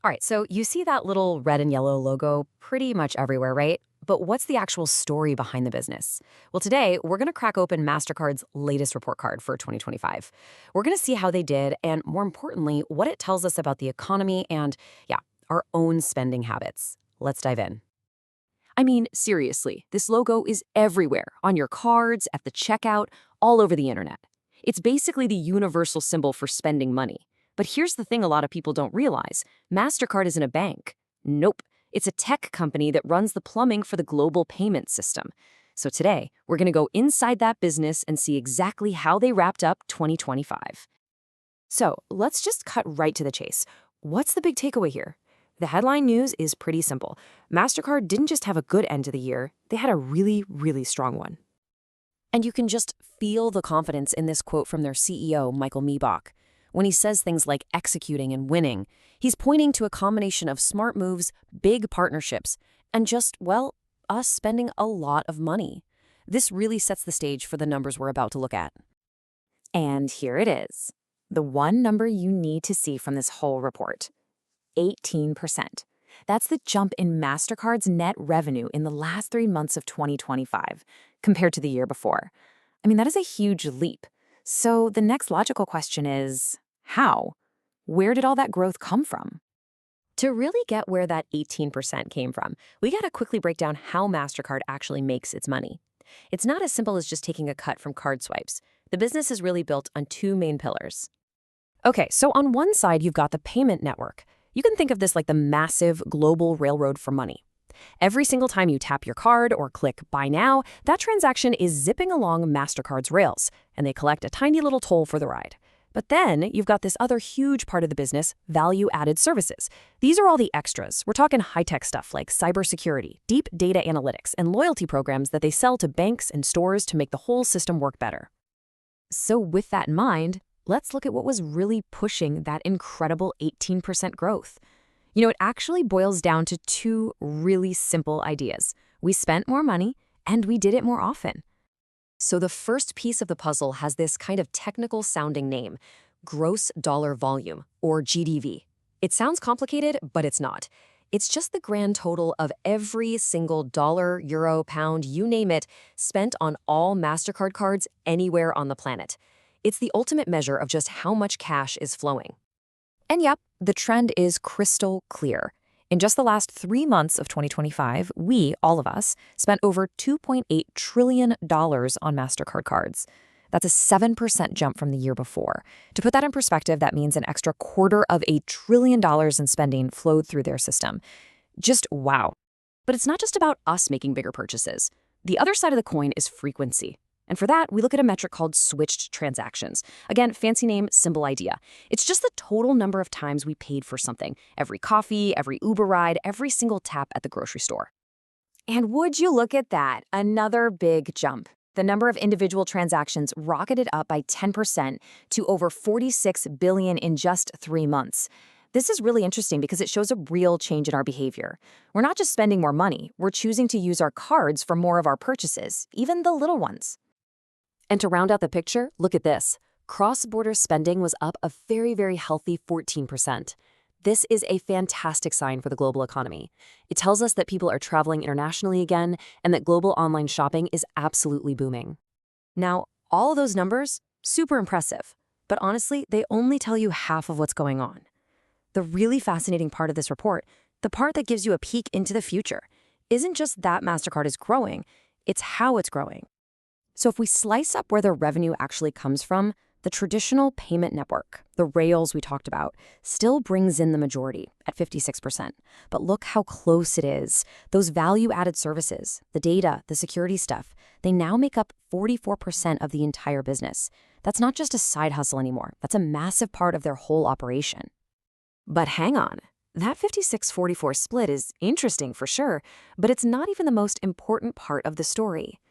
All right, so you see that little red and yellow logo pretty much everywhere, right? But what's the actual story behind the business? Well, today we're going to crack open Mastercard's latest report card for 2025. We're going to see how they did and, more importantly, what it tells us about the economy and, yeah, our own spending habits. Let's dive in. I mean, seriously, this logo is everywhere, on your cards, at the checkout, all over the internet. It's basically the universal symbol for spending money. But here's the thing a lot of people don't realize. Mastercard isn't a bank. Nope. It's a tech company that runs the plumbing for the global payment system. So today, we're going to go inside that business and see exactly how they wrapped up 2025. So let's just cut right to the chase. What's the big takeaway here? The headline news is pretty simple. Mastercard didn't just have a good end to the year, they had a really, really strong one. And you can just feel the confidence in this quote from their CEO, Michael Miebach. When he says things like executing and winning, he's pointing to a combination of smart moves, big partnerships, and just, well, us spending a lot of money. This really sets the stage for the numbers we're about to look at. And here it is, the one number you need to see from this whole report. 18%. That's the jump in Mastercard's net revenue in the last 3 months of 2025 compared to the year before. I mean, that is a huge leap. So the next logical question is, how? Where did all that growth come from? To really get where that 18% came from, we gotta quickly break down how Mastercard actually makes its money. It's not as simple as just taking a cut from card swipes. The business is really built on two main pillars. Okay, so on one side, you've got the payment network. You can think of this like the massive global railroad for money. Every single time you tap your card or click Buy Now, that transaction is zipping along Mastercard's rails, and they collect a tiny little toll for the ride. But then you've got this other huge part of the business, value-added services. These are all the extras. We're talking high-tech stuff like cybersecurity, deep data analytics, and loyalty programs that they sell to banks and stores to make the whole system work better. So with that in mind, let's look at what was really pushing that incredible 18% growth. You know, it actually boils down to two really simple ideas. We spent more money, and we did it more often. So the first piece of the puzzle has this kind of technical-sounding name, gross dollar volume, or GDV. It sounds complicated, but it's not. It's just the grand total of every single dollar, euro, pound, you name it, spent on all Mastercard cards anywhere on the planet. It's the ultimate measure of just how much cash is flowing. And yep, the trend is crystal clear. In just the last 3 months of 2025, we, all of us, spent over $2.8 trillion on Mastercard cards. That's a 7% jump from the year before. To put that in perspective, that means an extra $250 billion in spending flowed through their system. Just wow. But it's not just about us making bigger purchases. The other side of the coin is frequency. And for that, we look at a metric called switched transactions. Again, fancy name, simple idea. It's just the total number of times we paid for something. Every coffee, every Uber ride, every single tap at the grocery store. And would you look at that? Another big jump. The number of individual transactions rocketed up by 10% to over 46 billion in just 3 months. This is really interesting because it shows a real change in our behavior. We're not just spending more money, we're choosing to use our cards for more of our purchases, even the little ones. And to round out the picture, look at this. Cross-border spending was up a very, very healthy 14%. This is a fantastic sign for the global economy. It tells us that people are traveling internationally again and that global online shopping is absolutely booming. Now, all of those numbers, super impressive. But honestly, they only tell you half of what's going on. The really fascinating part of this report, the part that gives you a peek into the future, isn't just that Mastercard is growing, it's how it's growing. So if we slice up where the revenue actually comes from, the traditional payment network, the rails we talked about, still brings in the majority at 56%. But look how close it is. Those value-added services, the data, the security stuff, they now make up 44% of the entire business. That's not just a side hustle anymore. That's a massive part of their whole operation. But hang on. That 56-44 split is interesting for sure, but it's not even the most important part of the story.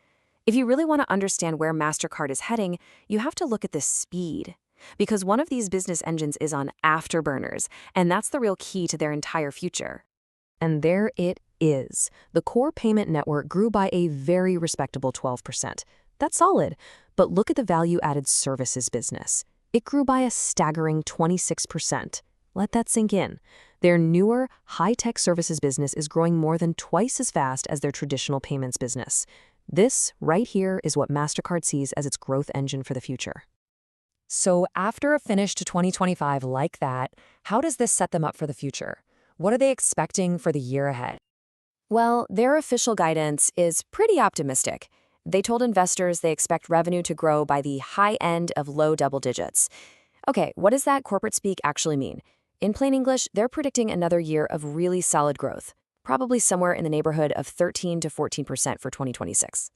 If you really want to understand where Mastercard is heading, you have to look at the speed. Because one of these business engines is on afterburners, and that's the real key to their entire future. And there it is. The core payment network grew by a very respectable 12%. That's solid. But look at the value-added services business. It grew by a staggering 26%. Let that sink in. Their newer, high-tech services business is growing more than twice as fast as their traditional payments business. This, right here, is what Mastercard sees as its growth engine for the future. So after a finish to 2025 like that, how does this set them up for the future? What are they expecting for the year ahead? Well, their official guidance is pretty optimistic. They told investors they expect revenue to grow by the high end of low double digits. Okay, what does that corporate speak actually mean? In plain English, they're predicting another year of really solid growth, probably somewhere in the neighborhood of 13 to 14% for 2026.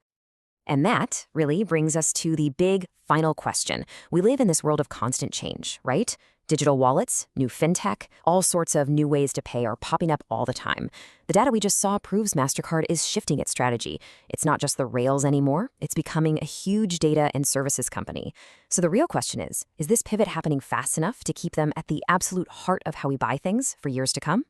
And that really brings us to the big final question. We live in this world of constant change, right? Digital wallets, new fintech, all sorts of new ways to pay are popping up all the time. The data we just saw proves Mastercard is shifting its strategy. It's not just the rails anymore, it's becoming a huge data and services company. So the real question is this pivot happening fast enough to keep them at the absolute heart of how we buy things for years to come?